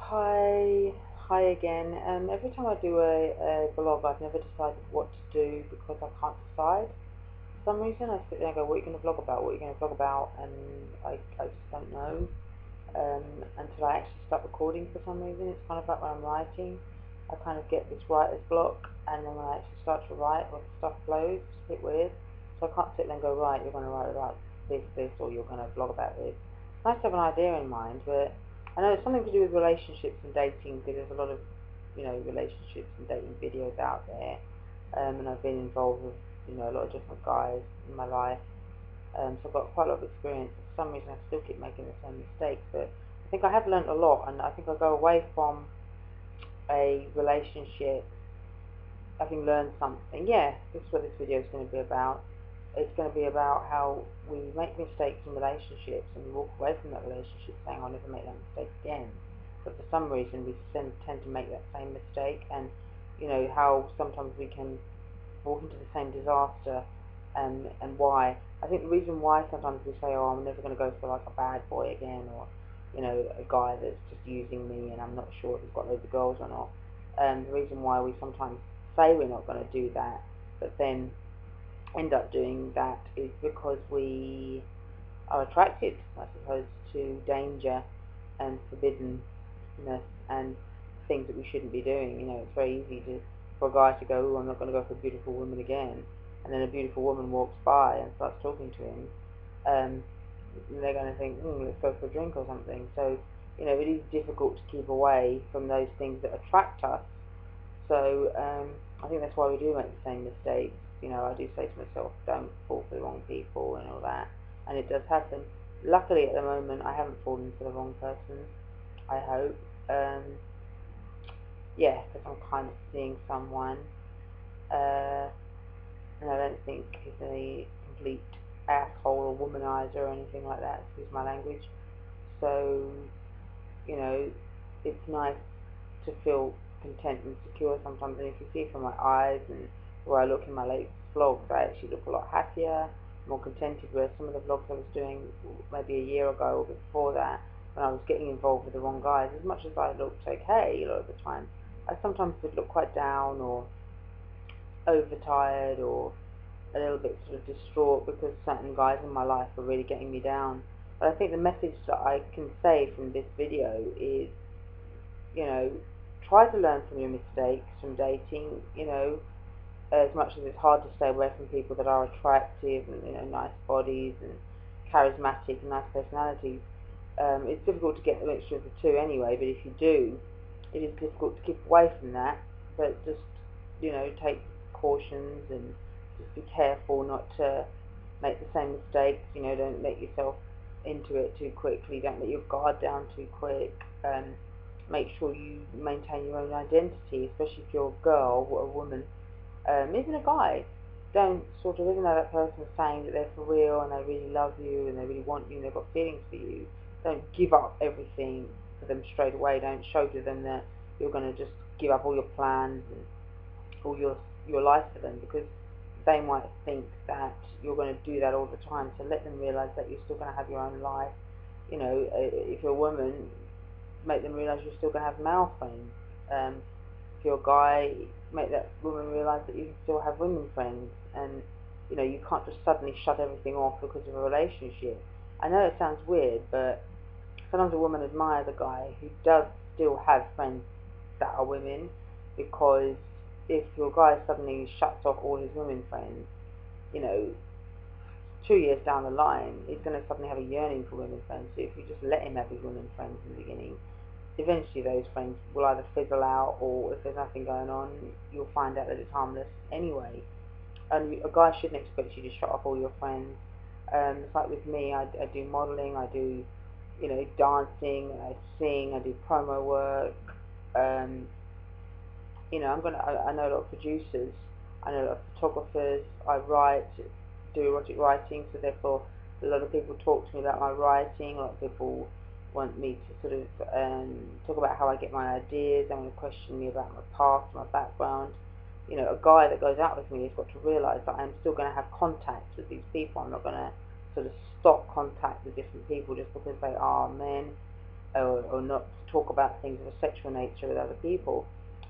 Hi, hi again. Every time I do a blog, I've never decided what to do because I can't decide. For some reason, I sit there and go, "What are you going to blog about? What are you going to blog about?" And I just don't know until I actually start recording. For some reason, it's kind of like when I'm writing, I kind of get this writer's block, and then when I actually start to write, or the stuff flows, it's a bit weird. So I can't sit there and go, "Right, you're going to write about this, or you're going to blog about this." It's nice to have an idea in mind, but I know it's something to do with relationships and dating, because there's a lot of, relationships and dating videos out there, and I've been involved with, a lot of different guys in my life, so I've got quite a lot of experience. For some reason, I still keep making the same mistakes, but I think I have learned a lot, and I think I go away from a relationship having learned something. Yeah, this is what this video is going to be about. It's going to be about how we make mistakes in relationships and we walk away from that relationship saying, "I'll never make that mistake again." But for some reason we tend to make that same mistake, and how sometimes we can walk into the same disaster, and why. I think the reason why sometimes we say, "Oh, I'm never going to go for like a bad boy again," or a guy that's just using me and I'm not sure if he's got loads of girls or not. The reason why we sometimes say we're not going to do that, but then end up doing that, is because we are attracted, I suppose, to danger and forbiddenness and things that we shouldn't be doing. It's very easy for a guy to go, "Oh, I'm not going to go for a beautiful woman again," and then a beautiful woman walks by and starts talking to him. Um, they're going to think, "Let's go for a drink or something." So, it is difficult to keep away from those things that attract us. So I think that's why we do make the same mistakes. I do say to myself, "Don't fall for the wrong people," and all that, and it does happen. Luckily, at the moment, I haven't fallen for the wrong person, I hope. Yeah, because I'm kind of seeing someone, uh, and I don't think he's a complete asshole or womanizer or anything like that, excuse my language. So, you know, it's nice to feel content and secure sometimes, and if you see from my eyes and the way I look in my latest vlogs, I actually look a lot happier, more contented, where some of the vlogs I was doing maybe a year ago or before that, when I was getting involved with the wrong guys, as much as I looked okay a lot of the time, I sometimes would look quite down or overtired or a little bit sort of distraught because certain guys in my life were really getting me down. But I think the message that I can say from this video is, you know, try to learn from your mistakes from dating, as much as it's hard to stay away from people that are attractive and, nice bodies and charismatic and nice personalities. It's difficult to get the mixture of the two anyway, but if you do, it is difficult to keep away from that. But just, take cautions and just be careful not to make the same mistakes. Don't let yourself into it too quickly. Don't let your guard down too quick. Make sure you maintain your own identity, especially if you're a girl or a woman, even a guy. Don't sort of, even though that person's saying that they're for real and they really love you and they really want you and they've got feelings for you, don't give up everything for them straight away. Don't show to them that you're going to just give up all your plans and all your life for them, because they might think that you're going to do that all the time. So let them realize that you're still going to have your own life. If you're a woman, make them realize you're still going to have male friends. If you're a guy, make that woman realize that you can still have women friends, and you can't just suddenly shut everything off because of a relationship. I know it sounds weird, but sometimes a woman admires a guy who does still have friends that are women, because if your guy suddenly shuts off all his women friends, you know, 2 years down the line, he's going to suddenly have a yearning for women friends. So if you just let him have his women friends in the beginning, eventually those friends will either fizzle out, or if there's nothing going on, you'll find out that it's harmless anyway. And a guy shouldn't expect you to shut off all your friends. It's like with me, I do modelling, I do, dancing, I sing, I do promo work. I know a lot of producers, I know a lot of photographers, I write, do erotic writing, so therefore a lot of people talk to me about my writing. A lot of people want me to sort of talk about how I get my ideas. They want to question me about my past, my background. A guy that goes out with me has got to realise that I'm still going to have contact with these people. I'm not going to sort of stop contact with different people just because they are men, or or not talk about things of a sexual nature with other people,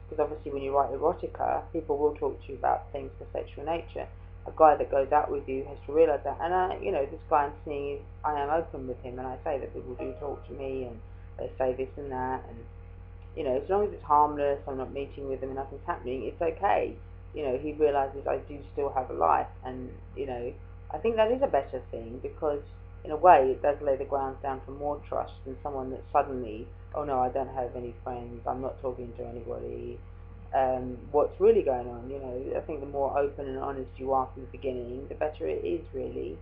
because obviously when you write erotica, people will talk to you about things of a sexual nature. A guy that goes out with you has to realise that, and you know, this guy I'm seeing, I am open with him, and I say that people do talk to me, and they say this and that, and you know, as long as it's harmless, I'm not meeting with them and nothing's happening, it's okay. You know, he realises I do still have a life, and you know, I think that is a better thing, because in a way it does lay the grounds down for more trust than someone that suddenly, oh no, I don't have any friends, I'm not talking to anybody, what's really going on. You know, I think the more open and honest you are from the beginning, the better it is, really.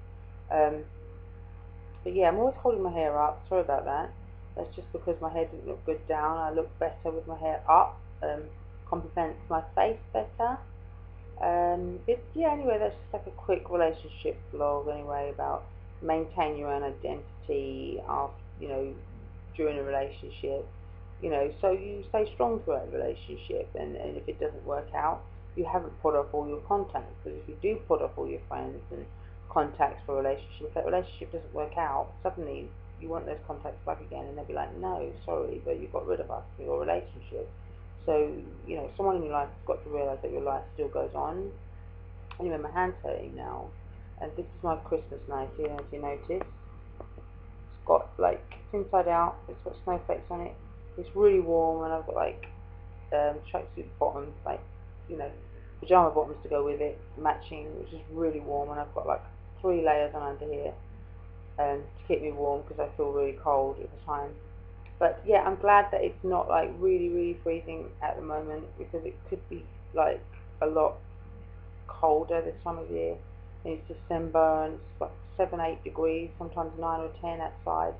But yeah, I'm always holding my hair up, sorry about that. That's just because my hair didn't look good down. I look better with my hair up, complements my face better. But yeah, anyway, that's just like a quick relationship vlog anyway, about maintain your own identity after, you know, during a relationship, you know, so you stay strong throughout a relationship, and if it doesn't work out, you haven't put off all your contacts. But if you do put off all your friends and contacts for a relationship, if that relationship doesn't work out, suddenly you want those contacts back again, and they'll be like, no, sorry, but you got rid of us for your relationship. So, you know, someone in your life has got to realise that your life still goes on. Anyway, my hand's hurting now, and this is my Christmas night here, as you notice. It's got, like, it's inside out, it's got snowflakes on it, it's really warm, and I've got, like, tracksuit bottoms, like, you know, pyjama bottoms to go with it, matching, which is really warm, and I've got, like, 3 layers on under here, to keep me warm, because I feel really cold at the time. But yeah, I'm glad that it's not like really freezing at the moment, because it could be like a lot colder this time of year. It's December and it's like 7-8 degrees, sometimes 9 or 10 outside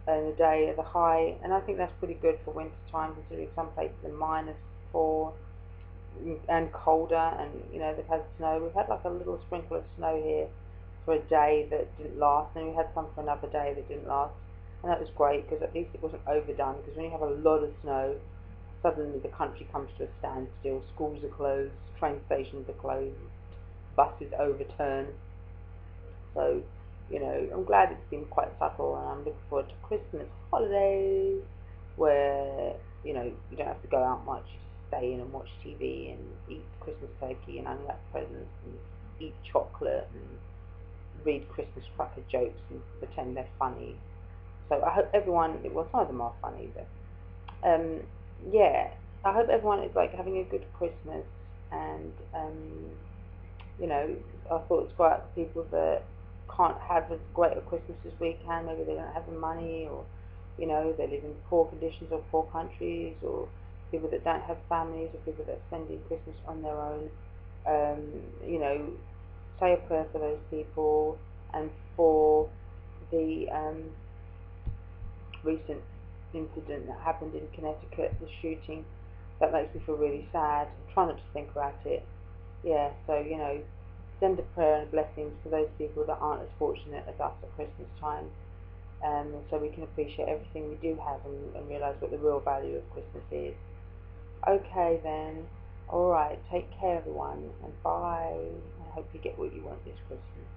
in the day at the high, and I think that's pretty good for winter time, considering some places are -4 and colder, and you know, they've had snow. We've had like a little sprinkle of snow here for a day that didn't last, and we had some for another day that didn't last. And that was great, because at least it wasn't overdone, because when you have a lot of snow, suddenly the country comes to a standstill, schools are closed, train stations are closed, buses overturn. So, you know, I'm glad it's been quite subtle, and I'm looking forward to Christmas holidays, where, you know, you don't have to go out much, you just stay in and watch TV and eat Christmas turkey and unwrap presents and eat chocolate and read Christmas cracker jokes and pretend they're funny. So I hope everyone, well, some of them are funny, but yeah, I hope everyone is like having a good Christmas, and you know, our thoughts go out to people that can't have as great a Christmas as we can. Maybe they don't have the money, or you know, they live in poor conditions or poor countries, or people that don't have families, or people that are spending Christmas on their own. You know, say a prayer for those people, and for the recent incident that happened in Connecticut, the shooting. That makes me feel really sad. Try not to think about it. Yeah, so, you know, send a prayer and blessings for those people that aren't as fortunate as us at Christmas time, so we can appreciate everything we do have, and realise what the real value of Christmas is. Okay then, alright, take care everyone, and bye. I hope you get what you want this Christmas.